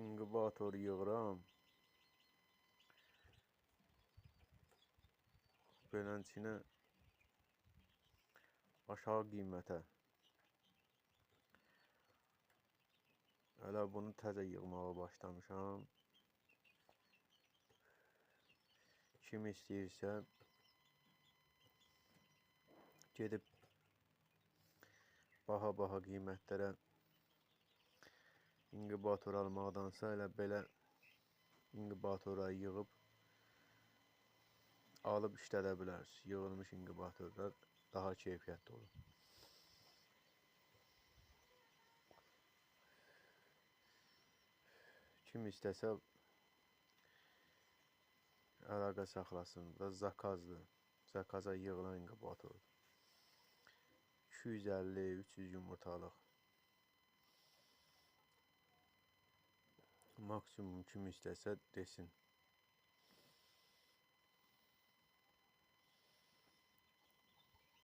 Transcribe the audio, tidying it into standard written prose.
inkubator yığıram. Beləsinə aşağı qiymətə. Hələ bunu təzə yığmağa başlamışam. Kim istəyirsə gedib baha qiymətlərə inkubator almaqdansa elə belə inkubatora yığıb alıb işlədə bilərsiniz. Yığılmış inkubatorlar daha keyfiyyətli olur. Kim istəsə əlaqə saxlasın. Bu da zakazdır. Zakaza yığılan inkubatordur. 250-300 yumurtalıq. Maksimum kim istəsə desin.